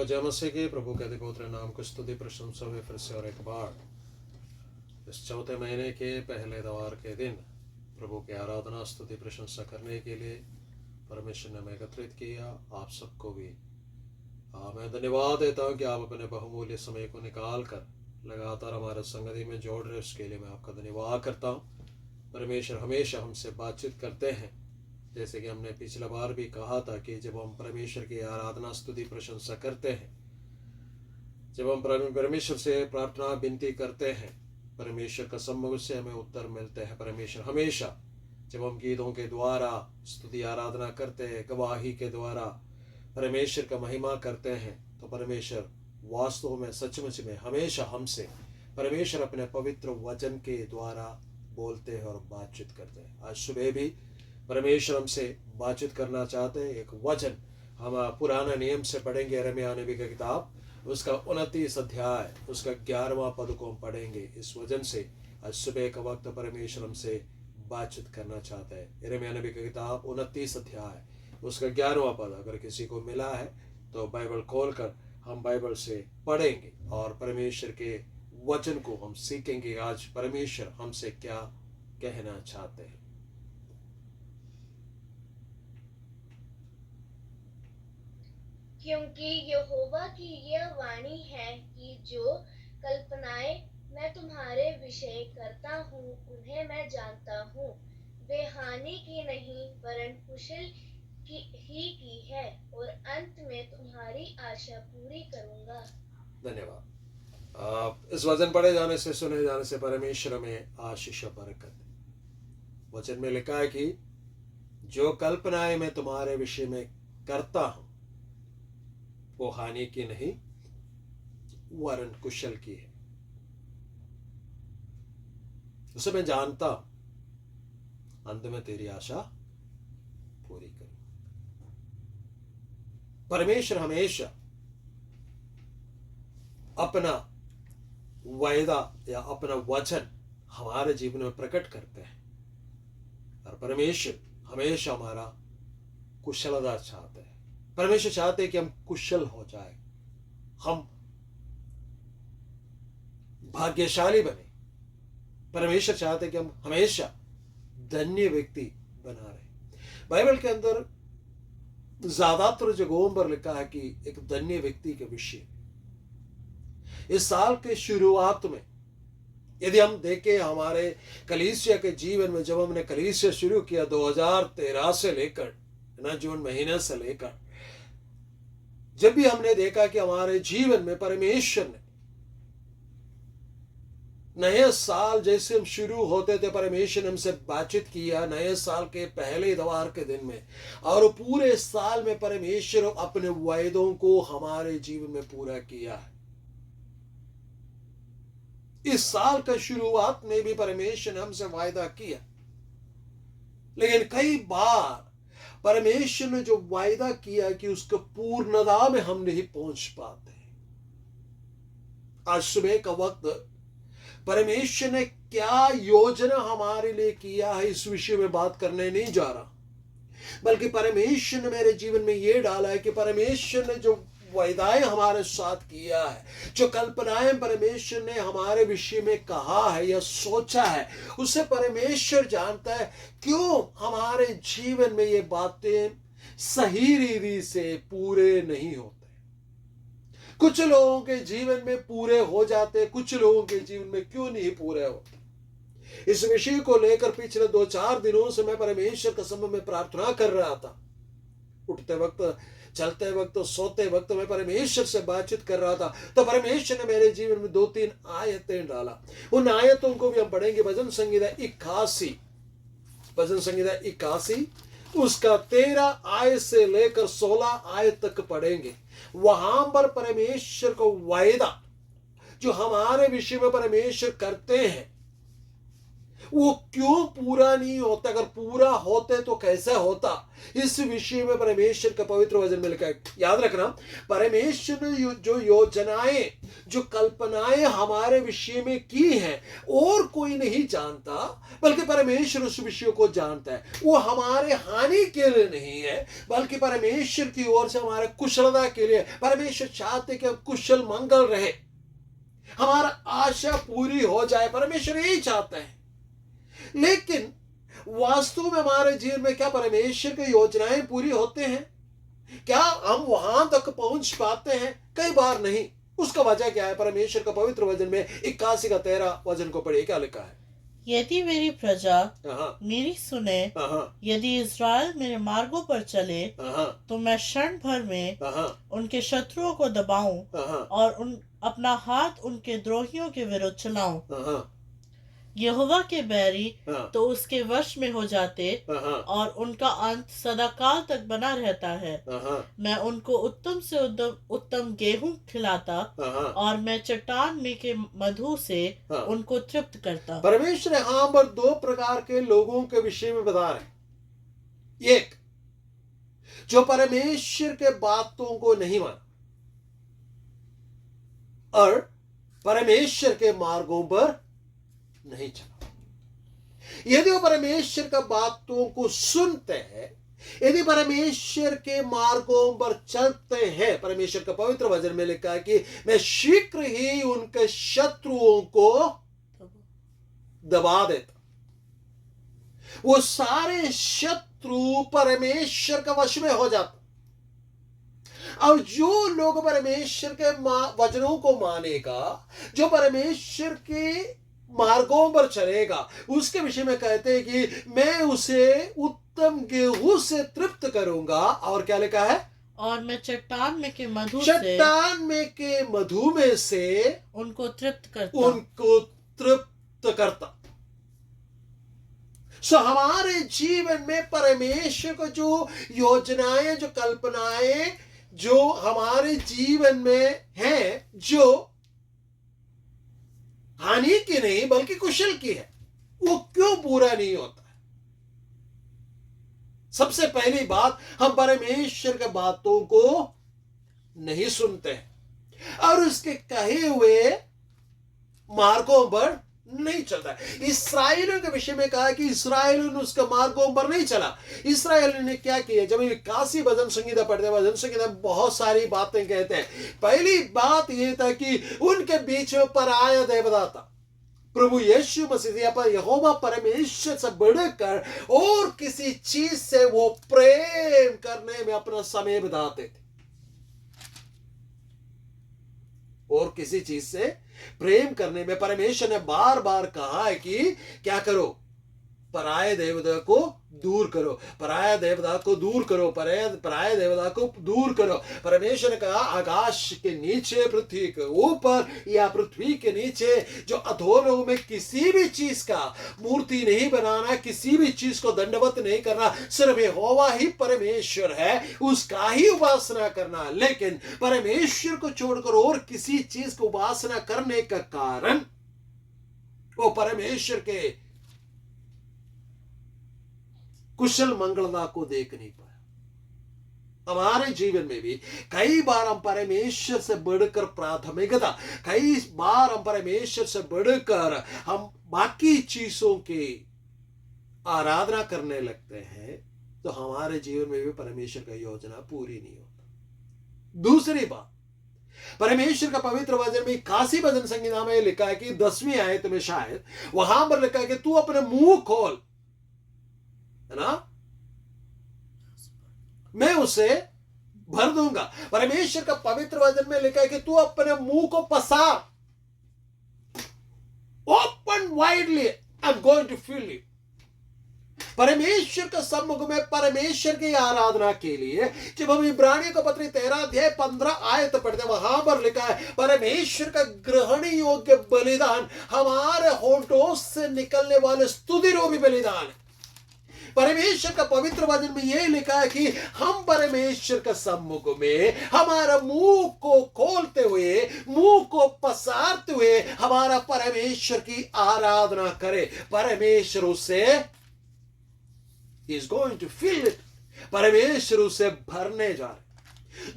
जय मसीह के प्रभु के अधिपौत्र नाम को स्तुति प्रशंसा हुई फिर से और एक बार इस चौथे महीने के पहले दवार के दिन प्रभु की आराधना स्तुति प्रशंसा करने के लिए परमेश्वर ने हमें एकत्रित किया। आप सबको भी मैं धन्यवाद देता हूँ कि आप अपने बहुमूल्य समय को निकाल कर लगातार हमारे संगति में जोड़ रहे, उसके लिए मैं आपका धन्यवाद करता हूँ। परमेश्वर हमेशा हमसे बातचीत करते हैं, जैसे कि हमने पिछला बार भी कहा था कि जब हम परमेश्वर की आराधना स्तुति प्रशंसा करते हैं, जब हम परमेश्वर से प्रार्थना विनती करते हैं, परमेश्वर का सम्मुख से हमें उत्तर मिलते हैं। परमेश्वर हमेशा जब हम गीतों के द्वारा स्तुति आराधना करते हैं, गवाही के द्वारा परमेश्वर का महिमा करते हैं, तो परमेश्वर वास्तव में सचमुच में हमेशा हमसे परमेश्वर अपने पवित्र वचन के द्वारा बोलते हैं और बातचीत करते हैं। आज सुबह भी परमेश्वर हमसे बातचीत करना चाहते हैं। एक वचन हम पुराना नियम से पढ़ेंगे, यिर्मयाह नबी की किताब उसका 29 अध्याय उसका 11वां पद को हम पढ़ेंगे। इस वचन से आज सुबह का वक्त परमेश्वर हमसे बातचीत करना चाहता है। यिर्मयाह नबी की किताब 29 अध्याय उसका 11वां पद, अगर किसी को मिला है तो बाइबल खोल कर हम बाइबल से पढ़ेंगे और परमेश्वर के वचन को हम सीखेंगे। आज परमेश्वर हमसे क्या कहना चाहते हैं। क्योंकि यहोवा की यह वाणी है कि जो कल्पनाएं मैं तुम्हारे विषय करता हूँ उन्हें मैं जानता हूँ। वे हानि की नहीं वरन कुशल ही की है और अंत में तुम्हारी आशा पूरी करूंगा। धन्यवाद। इस वचन पढ़े जाने से सुने जाने से परमेश्वर में आशीष और बरकत। वचन में लिखा है कि जो कल्पनाएं मैं तुम्हारे विषय में करता हूं वो हानि की नहीं वरन कुशल की है। उसे मैं जानता हूं, अंत में तेरी आशा पूरी करूं। परमेश्वर हमेशा अपना वायदा या अपना वचन हमारे जीवन में प्रकट करते हैं और परमेश्वर हमेशा हमारा कुशलता चाहते हैं। परमेश्वर चाहते हैं कि हम कुशल हो जाए, हम भाग्यशाली बने। परमेश्वर चाहते हैं कि हम हमेशा धन्य व्यक्ति बना रहे। बाइबल के अंदर ज्यादातर जगहों पर लिखा है कि एक धन्य व्यक्ति के विषय। इस साल के शुरुआत में यदि हम देखें हमारे कलीसिया के जीवन में, जब हमने कलीसिया शुरू किया 2013 से लेकर जून महीने से लेकर, जब भी हमने देखा कि हमारे जीवन में परमेश्वर ने नए साल जैसे हम शुरू होते थे, परमेश्वर ने हमसे बातचीत किया नए साल के पहले इतवार के दिन में, और पूरे साल में परमेश्वर अपने वायदों को हमारे जीवन में पूरा किया है। इस साल का शुरुआत में भी परमेश्वर ने हमसे वायदा किया, लेकिन कई बार परमेश्वर ने जो वायदा किया कि उसको पूर्णता में हम नहीं पहुंच पाते। आज सुबह का वक्त परमेश्वर ने क्या योजना हमारे लिए किया है इस विषय में बात करने नहीं जा रहा, बल्कि परमेश्वर ने मेरे जीवन में यह डाला है कि परमेश्वर ने जो वायदाएं हमारे साथ किया है, जो कल्पनाएं परमेश्वर ने हमारे विषय में कहा है या सोचा है, उसे परमेश्वर जानता है क्यों हमारे जीवन में ये बातें सही रीति से पूरे नहीं होते। कुछ लोगों के जीवन में पूरे हो जाते, कुछ लोगों के जीवन में क्यों नहीं पूरे होते। इस विषय को लेकर पिछले 2-4 दिनों से मैं परमेश्वर के सम्मुख में प्रार्थना कर रहा था। उठते वक्त, चलते वक्त, सोते वक्त मैं परमेश्वर से बातचीत कर रहा था, तो परमेश्वर ने मेरे जीवन में 2-3 आयतें डाला। उन आयतों को भी हम पढ़ेंगे। भजन संहिता 81 उसका 13 आयत से लेकर 16 आयत तक पढ़ेंगे। वहां पर परमेश्वर को वायदा जो हमारे विषय में परमेश्वर करते हैं, वो क्यों पूरा नहीं होता? अगर पूरा होते तो कैसा होता? इस विषय में परमेश्वर का पवित्र वचन में लिखा है। याद रखना, परमेश्वर ने जो योजनाएं, जो कल्पनाएं हमारे विषय में की हैं, और कोई नहीं जानता, बल्कि परमेश्वर उस विषय को जानता है। वो हमारे हानि के लिए नहीं है, बल्कि परमेश्वर की ओर से हमारे कुशलता के लिए। परमेश्वर चाहते कि हम कुशल मंगल रहे, हमारा आशा पूरी हो जाए। परमेश्वर यही चाहता है। लेकिन वास्तव में हमारे जीवन में क्या परमेश्वर की योजनाएं पूरी होते हैं? क्या हम वहां तक पहुंच पाते हैं? कई बार नहीं। उसका वजह क्या है? परमेश्वर का पवित्र वचन में 81 का 13 वचन को पढ़िए, क्या लिखा है? यदि मेरी प्रजा हाँ, मेरी सुने, हाँ, यदि इज़राइल मेरे मार्गों पर चले, हाँ, तो मैं क्षण भर में हाँ, उनके शत्रुओं को दबाऊं हाँ, और अपना हाथ उनके द्रोहियों के विरुद्ध चलाऊं। हाँ, यहोवा के बैरी हाँ, तो उसके वश में हो जाते, हाँ, और उनका अंत सदाकाल तक बना रहता है। हाँ, मैं उनको उत्तम से उत्तम गेहूं खिलाता, हाँ। और मैं चट्टान में के मधु से हाँ। उनको तृप्त करता। परमेश्वर यहां पर दो प्रकार के लोगों के विषय में बता रहे हैं। एक, जो परमेश्वर के बातों को नहीं माना और परमेश्वर के मार्गों पर नहीं चला। यदि वो परमेश्वर का बातों को सुनते हैं, यदि परमेश्वर के मार्गों पर चलते हैं, परमेश्वर का पवित्र वचन में लिखा है कि मैं शीघ्र ही उनके शत्रुओं को दबा देता। वो सारे शत्रु परमेश्वर का वश में हो जाता। और जो लोग परमेश्वर के वचनों को मानेगा, जो परमेश्वर के मार्गों पर चलेगा, उसके विषय में कहते हैं कि मैं उसे उत्तम गेहूं से तृप्त करूंगा। और क्या लिखा है? और मैं चट्टान में के मधु में से उनको तृप्त करता। सो हमारे जीवन में परमेश्वर को जो योजनाएं, जो कल्पनाएं जो हमारे जीवन में हैं, जो हानि की नहीं बल्कि कुशल की है, वो क्यों पूरा नहीं होता है? सबसे पहली बात, हम परमेश्वर के बातों को नहीं सुनते हैं और उसके कहे हुए मार्गों पर नहीं चलता है। इस्राएलियों के विषय में कहा कि इस्राएलियों ने उसके मार्गों पर नहीं चला। इस्राएलियों ने क्या किया? जब 81 भजन संगीता पढ़ते हैं, भजन संगीता बहुत सारी बातें कहते हैं। पहली बात यह था कि उनके बीच में पराया देवता था। प्रभु यीशु मसीह पर यहोवा परमेश्वर से बढ़कर और किसी चीज से वो प्रेम करने में अपना समय बिताते थे, और किसी चीज से प्रेम करने में परमेश्वर ने बार बार कहा है कि क्या करो? पराये देवता को दूर करो, पराया देवता को दूर करो, पराया देवता को दूर करो। परमेश्वर ने कहा आकाश के नीचे, पृथ्वी के ऊपर या पृथ्वी के नीचे जो अधोलोक में किसी भी चीज का मूर्ति नहीं बनाना, किसी भी चीज को दंडवत नहीं करना। सिर्फ यहोवा ही परमेश्वर है, उसका ही उपासना करना। लेकिन परमेश्वर को छोड़कर और किसी चीज को उपासना करने का कारण वो परमेश्वर के कुशल मंगलता को देख नहीं पाया। हमारे जीवन में भी कई बार हम परमेश्वर से बढ़कर प्राथमिकता, कई बार हम परमेश्वर से बढ़कर हम बाकी चीजों की आराधना करने लगते हैं, तो हमारे जीवन में भी परमेश्वर का योजना पूरी नहीं होता। दूसरी बात, परमेश्वर का पवित्र वचन में 81 भजन संगीता में लिखा है कि 10वीं आयत में शायद वहां पर लिखा है कि तू अपने मुंह खोल, है ना, मैं उसे भर दूंगा। परमेश्वर का पवित्र वचन में लिखा है कि तू अपने मुंह को पसार, open widely, I am going to fill you. परमेश्वर के सम्मुख में परमेश्वर की आराधना के लिए जब हम इब्रानियों का पत्री 13 अध्याय 15 आयत पढ़ते हैं, वहां पर लिखा है परमेश्वर का ग्रहण योग्य बलिदान हमारे होठों से निकलने वाले स्तुति रूपी बलिदान है। परमेश्वर का पवित्र वचन में यह लिखा है कि हम परमेश्वर के सम्मुख में हमारा मुंह को खोलते हुए, मुंह को पसारते हुए हमारा परमेश्वर की आराधना करें। परमेश्वर उसे is going to fill it, परमेश्वर उसे भरने जा रहे।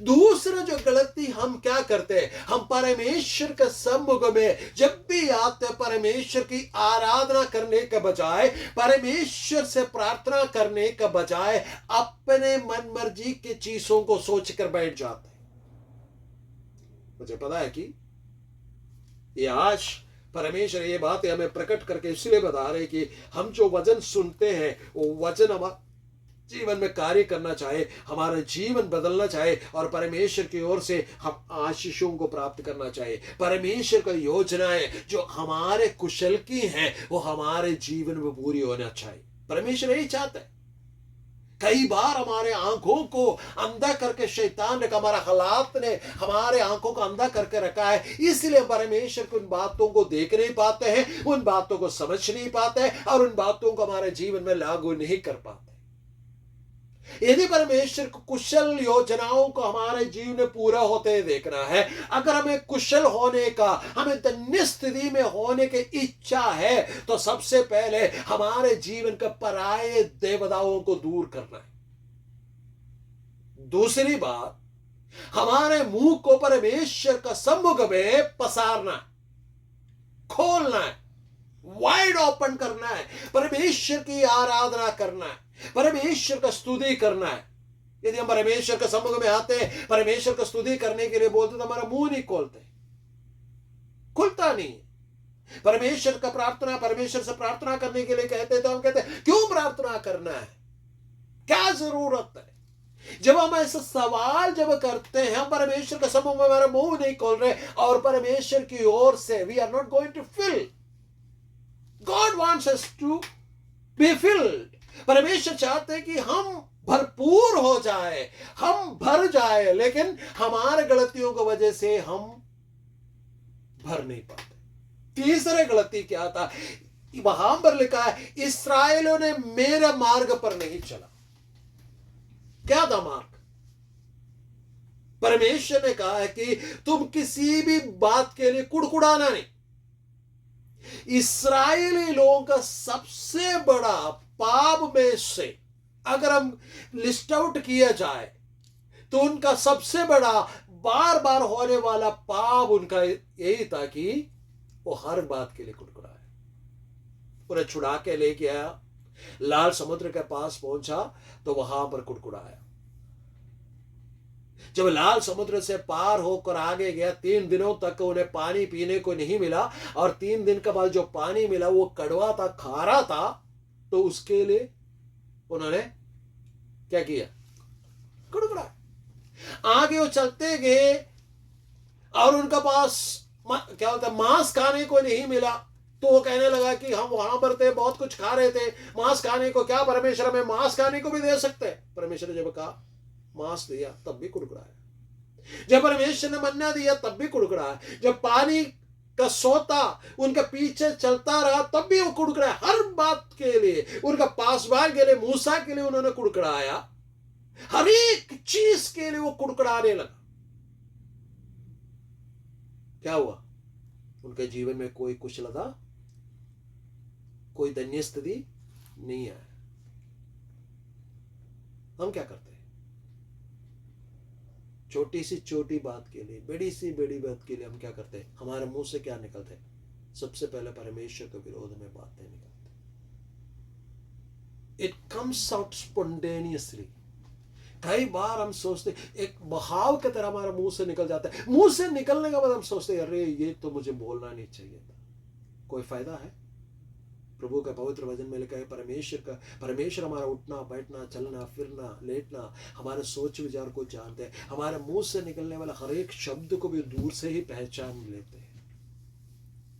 दूसरा जो गलती हम क्या करते हैं, हम परमेश्वर के सम्मुख में जब भी आते हैं परमेश्वर की आराधना करने के बजाय, परमेश्वर से प्रार्थना करने के बजाय अपने मन मर्जी की चीजों को सोचकर बैठ जाते हैं। मुझे पता है कि ये आज परमेश्वर ये बातें हमें प्रकट करके इसलिए बता रहे कि हम जो वचन सुनते हैं वो वचन हमारे जीवन में कार्य करना चाहे, हमारा जीवन बदलना चाहे और परमेश्वर की ओर से हम आशीषों को प्राप्त करना चाहे। परमेश्वर का योजनाएं जो हमारे कुशल की हैं वो हमारे जीवन में पूरी होना चाहिए। परमेश्वर यही चाहता है। कई बार हमारे आंखों को अंधा करके शैतान ने, हमारा हालात ने हमारे आंखों को अंधा करके रखा है, इसलिए परमेश्वर की उन बातों को देख नहीं पाते हैं, उन बातों को समझ नहीं पाते हैं और उन बातों को हमारे जीवन में लागू नहीं कर पाते। यदि परमेश्वर को कुशल योजनाओं को हमारे जीवन में पूरा होते देखना है, अगर हमें कुशल होने का, हमें धन्य स्थिति में होने की इच्छा है, तो सबसे पहले हमारे जीवन के पराये देवताओं को दूर करना है। दूसरी बात, हमारे मुंह को परमेश्वर का सम्मुख में पसारना है, खोलना है, वाइड ओपन करना है, परमेश्वर की आराधना करना है, परमेश्वर का स्तुति करना है। यदि हम परमेश्वर के सम्मुख में आते हैं, परमेश्वर का स्तुति करने के लिए बोलते तो हमारा मुंह नहीं खोलते, खुलता नहीं। परमेश्वर का प्रार्थना, परमेश्वर से प्रार्थना करने के लिए कहते तो हम कहते हैं क्यों प्रार्थना करना है, क्या जरूरत है। जब हम ऐसा सवाल जब करते हैं, हम परमेश्वर के सम्मुख में हमारा मुंह नहीं खोल रहे और परमेश्वर की ओर से we are not going to fill. God wants us to be filled. परमेश्वर चाहते हैं कि हम भरपूर हो जाए, हम भर जाए, लेकिन हमारे गलतियों की वजह से हम भर नहीं पाते। तीसरी गलती क्या था, वहां पर लिखा है इस्राएलियों ने मेरे मार्ग पर नहीं चला। क्या था मार्ग? परमेश्वर ने कहा है कि तुम किसी भी बात के लिए कुड़कुड़ाना नहीं। इस्राएली लोगों का सबसे बड़ा पाप में से अगर हम लिस्ट आउट किया जाए तो उनका सबसे बड़ा बार बार होने वाला पाप उनका यही था कि वो हर बात के लिए कुड़कुड़ाए। उन्हें छुड़ा के लेके आया, लाल समुद्र के पास पहुंचा तो वहां पर कुड़कुड़ाया। जब लाल समुद्र से पार होकर आगे गया, 3 दिनों तक उन्हें पानी पीने को नहीं मिला और 3 दिन के बाद जो पानी मिला वो कड़वा था, खारा था, तो उसके लिए उन्होंने क्या किया, कुड़कुड़ा। आगे वो चलते गए और उनका पास क्या होता है, मांस खाने को नहीं मिला, तो वो कहने लगा कि हम वहां पर थे, बहुत कुछ खा रहे थे, मांस खाने को क्या, परमेश्वर हमें मांस खाने को भी दे सकते हैं। परमेश्वर ने जब कहा मांस दिया तब भी कुड़कुड़ाया। जब परमेश्वर ने मन्ना दिया तब भी कुड़कुड़ाया। जब पानी का सोता उनके पीछे चलता रहा तब भी वो कुड़कुड़ाया। हर बात के लिए, उनका पासवान के लिए, मूसा के लिए उन्होंने कुड़कुड़ाया। हर एक चीज के लिए वो कुड़कुड़ाने लगा। क्या हुआ? उनके जीवन में कोई कुशलता, कोई धन्य स्थिति नहीं आया। हम क्या करते हैं? छोटी सी छोटी बात के लिए, बड़ी सी बड़ी बात के लिए हम क्या करते हैं? हमारे मुंह से क्या निकलते हैं? सबसे पहले परमेश्वर के विरोध में बातें निकलती। It comes out spontaneously. कई बार हम सोचते, एक बहाव की तरह हमारे मुंह से निकल जाता है। मुंह से निकलने के बाद हम सोचते हैं अरे ये तो मुझे बोलना नहीं चाहिए था। कोई फायदा है? प्रभु का पवित्र वचन में लिखा है परमेश्वर हमारा उठना, बैठना, चलना, फिरना, लेटना, हमारे सोच विचार को जानते हैं। हमारे मुंह से निकलने वाला हर एक शब्द को भी दूर से ही पहचान लेते हैं।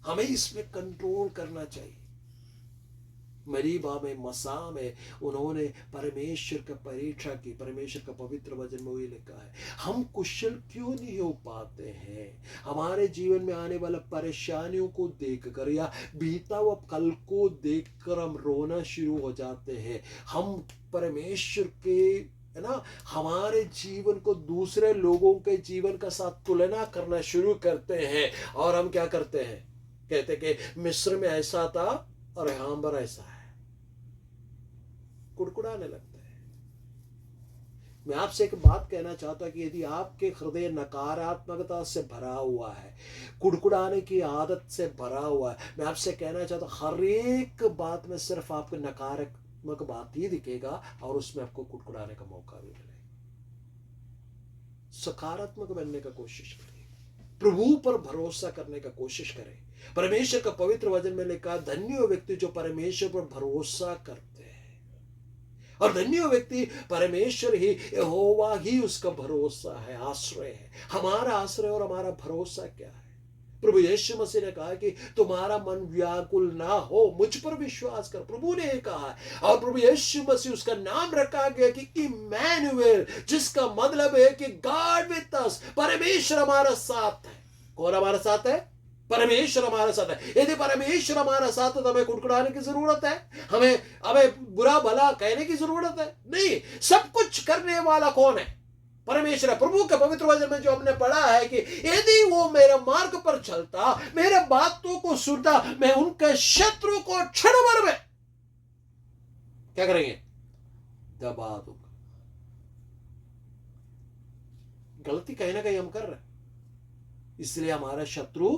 हमें इसमें कंट्रोल करना चाहिए। मरीबा में, मसा में उन्होंने परमेश्वर का परीक्षा की। परमेश्वर का पवित्र वचन में वही लिखा है, हम कुशल क्यों नहीं हो पाते हैं? हमारे जीवन में आने वाला परेशानियों को देखकर या बीता हुआ कल को देखकर हम रोना शुरू हो जाते हैं। हम परमेश्वर के, है ना, हमारे जीवन को दूसरे लोगों के जीवन का साथ तुलना करना शुरू करते हैं। और हम क्या करते हैं? कहते कि मिस्र में ऐसा था और यहां पर ऐसा है, कुड़कुड़ाने लगते हैं। मैं आपसे एक बात कहना चाहता हूं कि यदि आपके हृदय नकारात्मकता से भरा हुआ है, कुड़कुड़ाने की आदत से भरा हुआ है, मैं आपसे कहना चाहता हूं हर एक बात में सिर्फ आपको नकारात्मक बात ही दिखेगा और उसमें आपको कुड़कुड़ाने का मौका भी मिलेगा। सकारात्मक बनने का कोशिश करिए, प्रभु पर भरोसा करने का कोशिश करें। परमेश्वर का पवित्र वचन में लिखा, धन्य व्यक्ति जो परमेश्वर पर भरोसा करते हैं। और धन्य व्यक्ति परमेश्वर ही, यहोवा ही उसका भरोसा है, आश्रय है। हमारा आश्रय और हमारा भरोसा क्या है? प्रभु यीशु मसीह ने कहा कि तुम्हारा मन व्याकुल ना हो, मुझ पर विश्वास कर, प्रभु ने कहा है। और प्रभु यीशु मसीह, उसका नाम रखा गया कि इम्मैनुएल, जिसका मतलब है कि गॉड विद अस, परमेश्वर हमारा साथ है। कौन हमारा साथ है? परमेश्वर हमारा साथ है। यदि परमेश्वर हमारा साथ है तो हमें कुड़कुड़ाने की जरूरत है? हमें बुरा भला कहने की जरूरत है? नहीं। सब कुछ करने वाला कौन है? परमेश्वर है। प्रभु के पवित्र वचन में जो हमने पढ़ा है कि यदि वो मेरे मार्ग पर चलता, मेरे बातों को सुनता, मैं उनके शत्रु को क्षण भर में क्या करेंगे? दबा दूंगा। गलती कहीं ना कहीं हम कर रहे हैं, इसलिए हमारा शत्रु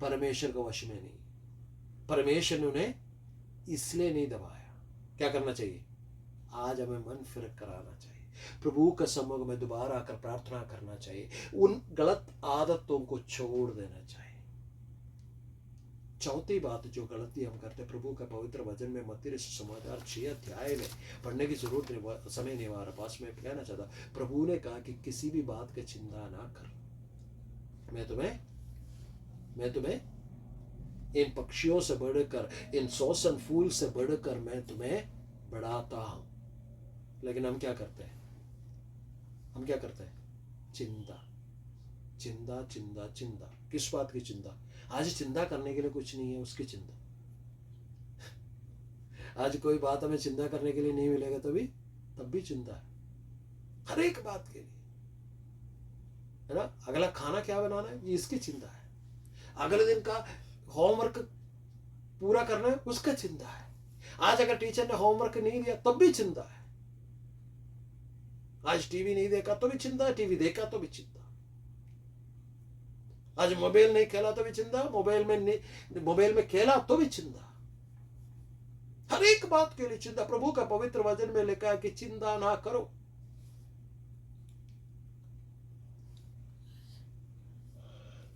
परमेश्वर के वश में नहीं। परमेश्वर ने उन्हें इसलिए नहीं दबाया। क्या करना चाहिए? आज हमें मन फिर कराना चाहिए, प्रभु के सम्मुख में दोबारा आकर प्रार्थना करना चाहिए, उन गलत आदतों को छोड़ देना चाहिए। चौथी बात जो गलती हम करते, प्रभु का पवित्र वचन में मत्ती सुसमाचार 6 अध्याय में पढ़ने की जरूरत नहीं, समय नहीं हमारे पास। में कहना चाहता, प्रभु ने कहा कि किसी भी बात की चिंता ना कर, मैं तुम्हें इन पक्षियों से बढ़कर, इन सोसन फूल से बढ़कर मैं तुम्हें बढ़ाता हूं। लेकिन हम क्या करते हैं? चिंता, चिंता, चिंता, चिंता। किस बात की चिंता? आज चिंता करने के लिए कुछ नहीं है, उसकी चिंता। आज कोई बात हमें चिंता करने के लिए नहीं मिलेगा तब भी चिंता है, हर एक बात के लिए, है ना। अगला खाना क्या बनाना है, ये इसकी चिंता है। अगले दिन का होमवर्क पूरा करना है, उसका चिंता है। आज अगर टीचर ने होमवर्क नहीं दिया तब भी चिंता है। आज टीवी नहीं देखा तो भी चिंता है, टीवी देखा तो भी चिंता। आज मोबाइल नहीं खेला तो भी चिंता, मोबाइल में खेला तो भी चिंता। हर एक बात के लिए चिंता। प्रभु का पवित्र वचन में लिखा है कि चिंता ना करो।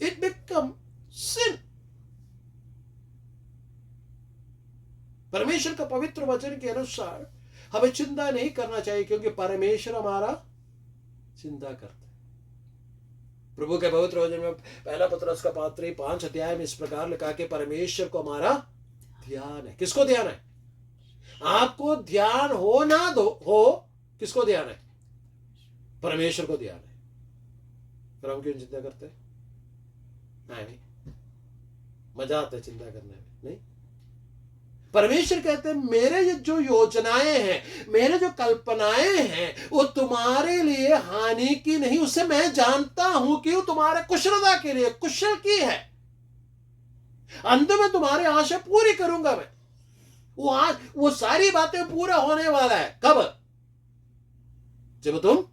It become sin। परमेश्वर का पवित्र वचन के अनुसार हमें चिंता नहीं करना चाहिए, क्योंकि परमेश्वर हमारा चिंता करते हैं। प्रभु के पवित्र वचन में पहला पतरस का पत्री 5 अध्याय में इस प्रकार लिखा कि परमेश्वर को हमारा ध्यान है। किसको ध्यान है? आपको ध्यान हो ना हो, किसको ध्यान है? परमेश्वर को ध्यान है। फिर हम क्यों चिंता करते हैं? नहीं, मजा आता है चिंता करने में, नहीं। परमेश्वर कहते हैं मेरे जो योजनाएं हैं, मेरे जो कल्पनाएं हैं, वो तुम्हारे लिए हानि की नहीं, उसे मैं जानता हूं कि वो तुम्हारे कुशलता के लिए, कुशल की है। अंत में तुम्हारी आशा पूरी करूंगा मैं। वो सारी बातें पूरा होने वाला है। कब? जब तुम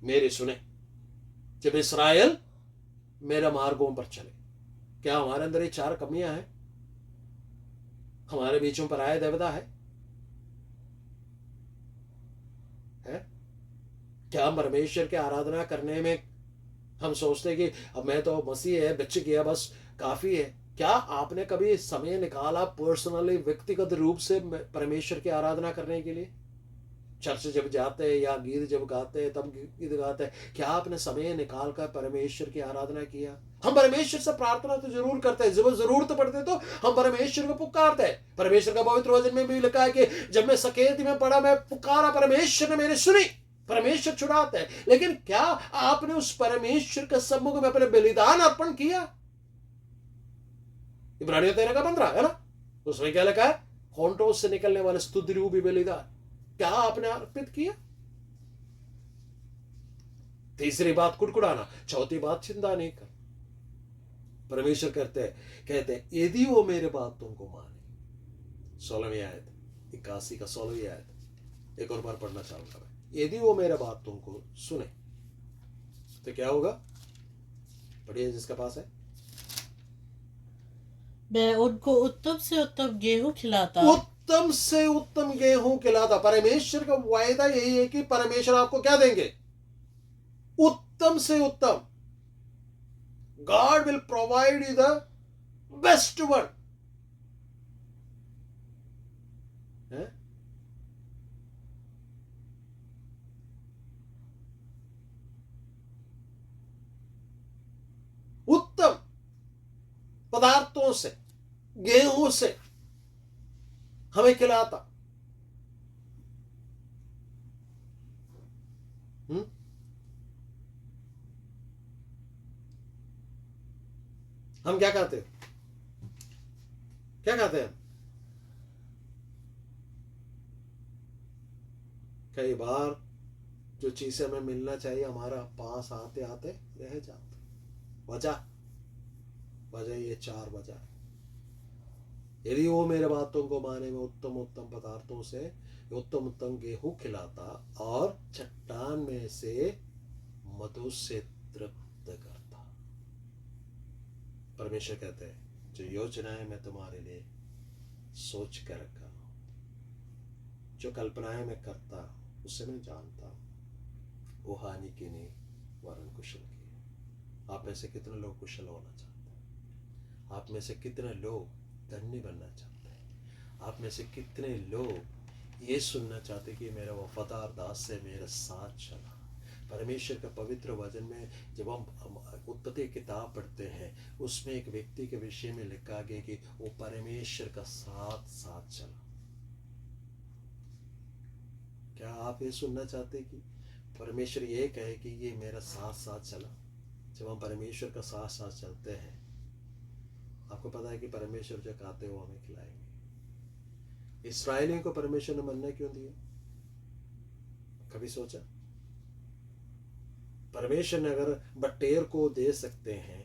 मेरे सुने, जब इस्राएल मेरे मार्गों पर चले। क्या हमारे अंदर ये 4 कमियां हैं? हमारे बीचों पर आया देवता है? क्या हम परमेश्वर की आराधना करने में हम सोचते कि अब मैं तो मसीह है, बच गया, बस काफी है? क्या आपने कभी समय निकाला पर्सनली, व्यक्तिगत रूप से परमेश्वर की आराधना करने के लिए? चर्च जब जाते हैं या गीत जब गाते हैं तब गीत गाते हैं, क्या आपने समय निकाल कर परमेश्वर की आराधना किया? हम परमेश्वर से प्रार्थना तो जरूर करते हैं, जब जरूरत पड़ते तो हम परमेश्वर को पुकारते हैं। परमेश्वर का पवित्र वचन में भी लिखा है कि जब मैं सकेत में पड़ा, मैं पुकारा, परमेश्वर ने मेरी सुनी। परमेश्वर छुड़ाते हैं, लेकिन क्या आपने उस परमेश्वर के सम्मुख में अपने बलिदान अर्पण किया? इब्रानियों 13:15 है ना, उसमें क्या लिखा है? होंठों से निकलने वाले स्तुति रूपी बलिदान क्या आपने अर्पित किया? तीसरी बात कुड़कुड़ाना, चौथी बात चिंता नहीं कर। परमेश्वर कहते हैं यदि वो मेरे बातों को माने। 16वीं आयत, 81 का 16वीं आयत एक और बार पढ़ना चाहूंगा मैं। यदि वो मेरे बातों को सुने तो क्या होगा? पढ़िए जिसका पास है। मैं उनको उत्तम से उत्तम गेहूं खिलाता। उत्तम से उत्तम गेहूं खिलाता। परमेश्वर का वायदा यही है कि परमेश्वर आपको क्या देंगे? उत्तम से उत्तम। God will provide you the best one. है? उत्तम पदार्थों से, गेहूं से हमें खिलाता। हम क्या खाते हैं? क्या खाते हैं? कई बार जो चीजें हमें मिलना चाहिए हमारा पास आते आते रह जाते। वजह ये 4 वजह। यदि वो मेरे बातों को माने, में उत्तम उत्तम पदार्थों से उत्तम उत्तम गेहूं खिलाता और चट्टान में से मधु से तृप्त करता। परमेश्वर कहते हैं जो योजनाएं मैं तुम्हारे लिए सोच कर रखा हूं, जो कल्पनाएं मैं करता उससे मैं जानता हूं, वो हानि की नहीं वरन कुशल की है। आप में से कितने लोग कुशल होना चाहते हैं? आप में से कितने लोग धन्य बनना चाहते हैं? आप में से कितने लोग ये सुनना चाहते कि मेरा वफादार दास से मेरे साथ चला? परमेश्वर का पवित्र वचन में जब हम उत्पत्ति किताब पढ़ते हैं उसमें एक व्यक्ति के विषय में लिखा गया कि वो परमेश्वर का साथ साथ चला। क्या आप ये सुनना चाहते कि परमेश्वर ये कहे कि ये मेरा साथ साथ चला? जब हम परमेश्वर का साथ साथ चलते हैं, आपको पता है कि परमेश्वर जो कहते हैं वो हमें खिलाएंगे। इस्राएलियों को परमेश्वर ने मन्ना क्यों दिया? कभी सोचा? परमेश्वर ने अगर बटेर को दे सकते हैं,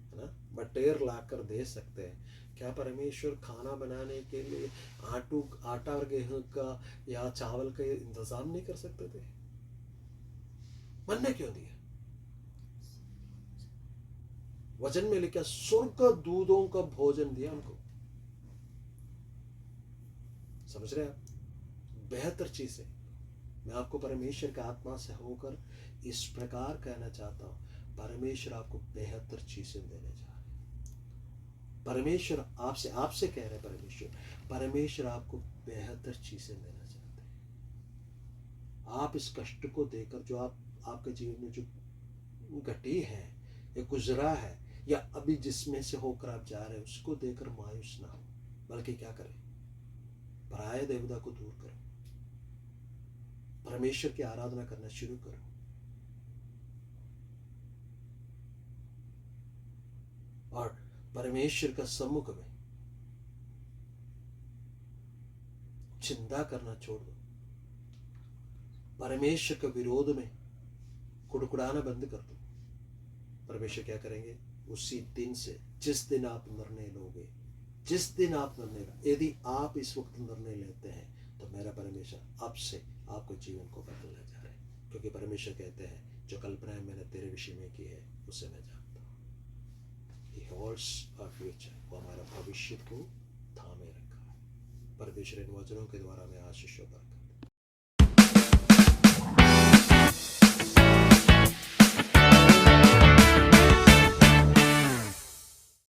है ना, बटेर लाकर दे सकते हैं, क्या परमेश्वर खाना बनाने के लिए आटा और गेहूं का या चावल का इंतजाम नहीं कर सकते थे? मन्ना क्यों दिया? वचन में लिखा स्वर्ग दूधों का भोजन दिया हमको। समझ रहे आप? बेहतर चीज है। मैं आपको परमेश्वर का आत्मा से होकर इस प्रकार कहना चाहता हूं, परमेश्वर आपको बेहतर चीजें देने जा रहे हैं। परमेश्वर आपसे कह रहे हैं, परमेश्वर आपको बेहतर चीजें देना चाहते हैं। आप इस कष्ट को देकर जो आपके जीवन में जो घटी है या गुजरा है या अभी जिसमें से होकर आप जा रहे हैं उसको देकर मायूस ना हो, बल्कि क्या करें? पराये देवता को दूर करो, परमेश्वर की आराधना करना शुरू करो। और परमेश्वर का सम्मुख में चिंता करना छोड़ दो। परमेश्वर के विरोध में कुड़कुड़ाना बंद कर दो। परमेश्वर क्या करेंगे? उसी दिन से, जिस दिन आप निर्णय लोगे, जिस दिन आप निर्णय, यदि आप इस वक्त निर्णय लेते हैं तो मेरा परमेश्वर अब से आपको जीवन को बदलने जा रहे हैं। क्योंकि परमेश्वर कहते हैं जो कल्पनाएं मैंने तेरे विषय में की है उसे मैं जानता हूँ। He holds our future, वो हमारा भविष्य को थामे रखा है। परमेश्वर इन वचनों के द्वारा मैं आशीष होकर